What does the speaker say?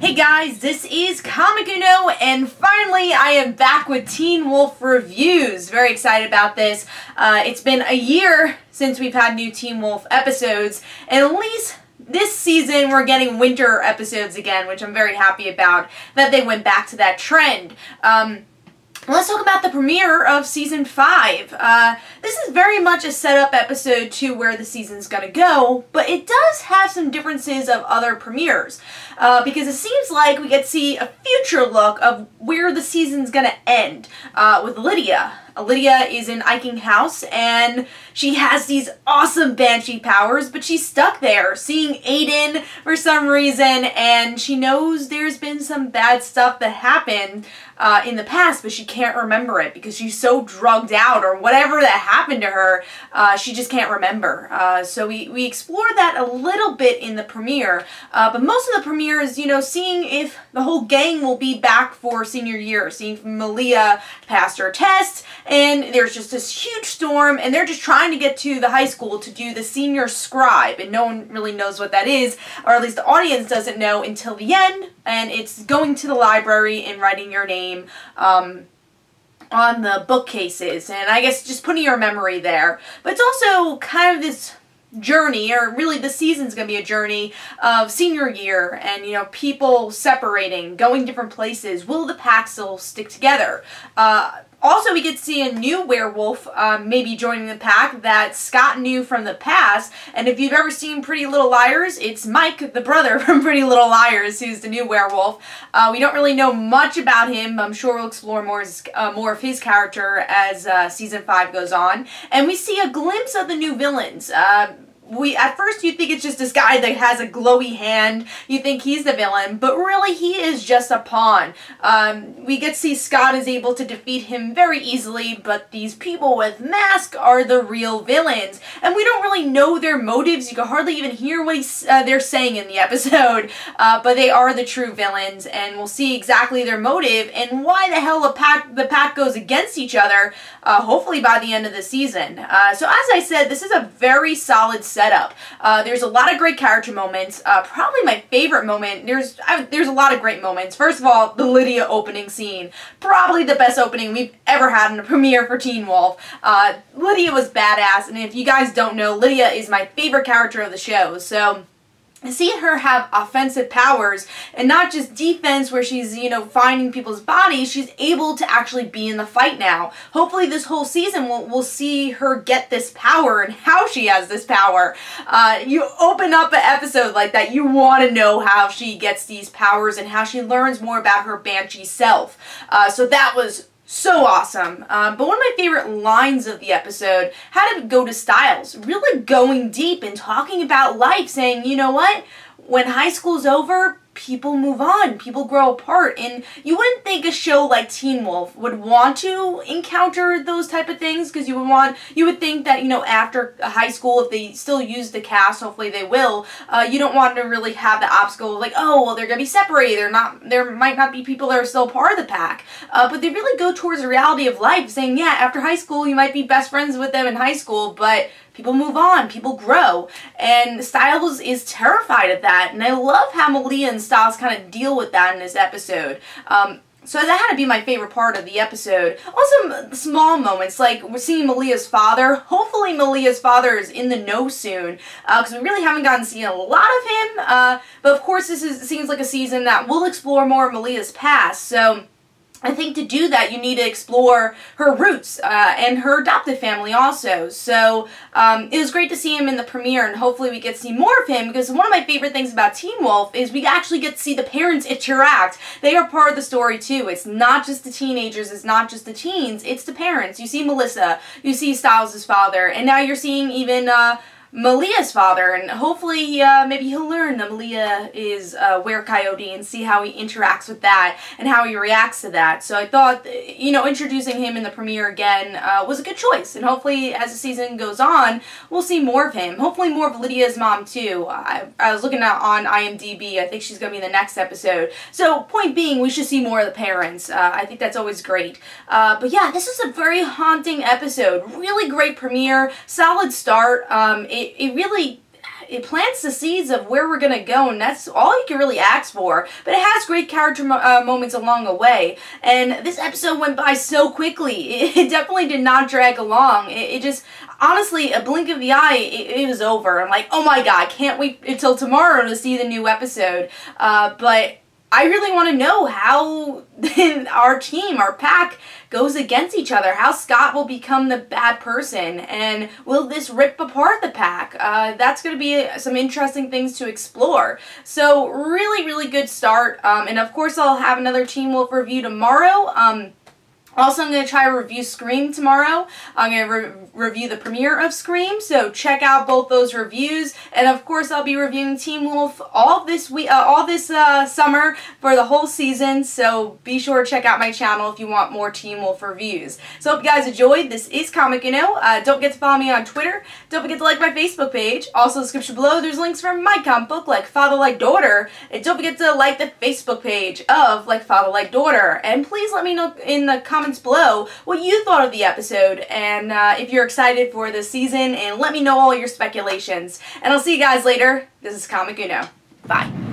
Hey guys, this is Comic Uno, and finally I am back with Teen Wolf reviews. Very excited about this. It's been a year since we've had new Teen Wolf episodes, and at least this season we're getting winter episodes again, which I'm very happy about, that they went back to that trend. Let's talk about the premiere of Season 5. This is very much a setup episode to where the season's gonna go, but it does have some differences of other premieres, because it seems like we get to see a future look of where the season's gonna end, with Lydia. Lydia is in Eichen House, and she has these awesome Banshee powers, but she's stuck there, seeing Aiden for some reason, and she knows there's been some bad stuff that happened in the past, but she can't remember it because she's so drugged out, or whatever that happened to her, she just can't remember. So we explore that a little bit in the premiere, but most of the premiere is, you know, seeing if the whole gang will be back for senior year, seeing if Malia passed her test, and there's just this huge storm, and they're just trying to get to the high school to do the senior scribe, and no one really knows what that is, or at least the audience doesn't know until the end, and it's going to the library and writing your name on the bookcases, and I guess just putting your memory there. But it's also kind of this journey, or really the season's gonna be a journey of senior year, and, you know, people separating, going different places. Will the pack still stick together? Also, we get to see a new werewolf maybe joining the pack that Scott knew from the past, and if you've ever seen Pretty Little Liars, it's Mike, the brother from Pretty Little Liars, who's the new werewolf. We don't really know much about him. I'm sure we'll explore more of his character as Season 5 goes on, and we see a glimpse of the new villains. At first you think it's just this guy that has a glowy hand, you think he's the villain, but really he is just a pawn. We get to see Scott is able to defeat him very easily, but these people with masks are the real villains, and we don't really know their motives. You can hardly even hear what they're saying in the episode, but they are the true villains, and we'll see exactly their motive and why the hell the pack goes against each other, hopefully by the end of the season. So as I said, this is a very solid setup. There's a lot of great character moments. Probably my favorite moment, there's a lot of great moments. First of all, the Lydia opening scene. Probably the best opening we've ever had in a premiere for Teen Wolf. Lydia was badass, and if you guys don't know, Lydia is my favorite character of the show. So seeing her have offensive powers and not just defense where she's, you know, finding people's bodies, she's able to actually be in the fight now. Hopefully this whole season we'll see her get this power and how she has this power. You open up an episode like that, you want to know how she gets these powers and how she learns more about her Banshee self. So that was so awesome. But one of my favorite lines of the episode had to go to Stiles, really going deep and talking about life, saying, you know what, when high school's over, people move on, people grow apart, and you wouldn't think a show like Teen Wolf would want to encounter those type of things, because you would think that, you know, after high school, if they still use the cast, hopefully they will, you don't want to really have the obstacle of like, oh, well, they're gonna be separated, there might not be people that are still part of the pack, but they really go towards the reality of life, saying, yeah, after high school, you might be best friends with them in high school, but people move on, people grow, and Stiles is terrified of that, and I love how Malia and Stiles kind of deal with that in this episode. So that had to be my favorite part of the episode. Also, small moments, like we're seeing Malia's father. Hopefully Malia's father is in the know soon, because we really haven't gotten to see a lot of him, but of course this seems like a season that will explore more of Malia's past, so I think to do that, you need to explore her roots and her adoptive family also. So it was great to see him in the premiere, and hopefully we get to see more of him, because one of my favorite things about Teen Wolf is we actually get to see the parents interact. They are part of the story too. It's not just the teenagers, it's not just the teens, it's the parents. You see Melissa, you see Stiles' father, and now you're seeing even Malia's father, and hopefully maybe he'll learn that Malia is a were-coyote and see how he interacts with that and how he reacts to that. So I thought, you know, introducing him in the premiere again was a good choice, and hopefully as the season goes on, we'll see more of him. Hopefully more of Lydia's mom too. I was looking at on IMDb, I think she's going to be in the next episode. So point being, we should see more of the parents. I think that's always great. But yeah, this is a very haunting episode. Really great premiere, solid start. It really it plants the seeds of where we're gonna go, and that's all you can really ask for. But it has great character moments along the way, and this episode went by so quickly. It definitely did not drag along. It just, honestly, a blink of the eye, it was over. I'm like, oh my god, can't wait until tomorrow to see the new episode. But I really want to know how our team, our pack, goes against each other. How Scott will become the bad person, and will this rip apart the pack? That's going to be some interesting things to explore. So really, really good start. And of course, I'll have another Teen Wolf review tomorrow. Also, I'm going to try to review Scream tomorrow. I'm going to review the premiere of Scream, so check out both those reviews. And of course, I'll be reviewing Teen Wolf all this week, summer for the whole season. So be sure to check out my channel if you want more Teen Wolf reviews. So hope you guys enjoyed. This is Comic Uno. Don't forget to follow me on Twitter. Don't forget to like my Facebook page. Also, in the description below, there's links for my comic book, Like Father Like Daughter. And don't forget to like the Facebook page of Like Father Like Daughter. And please let me know in the comments below what you thought of the episode, and if you're excited for this season, and let me know all your speculations. And I'll see you guys later. This is Comic Uno. Bye.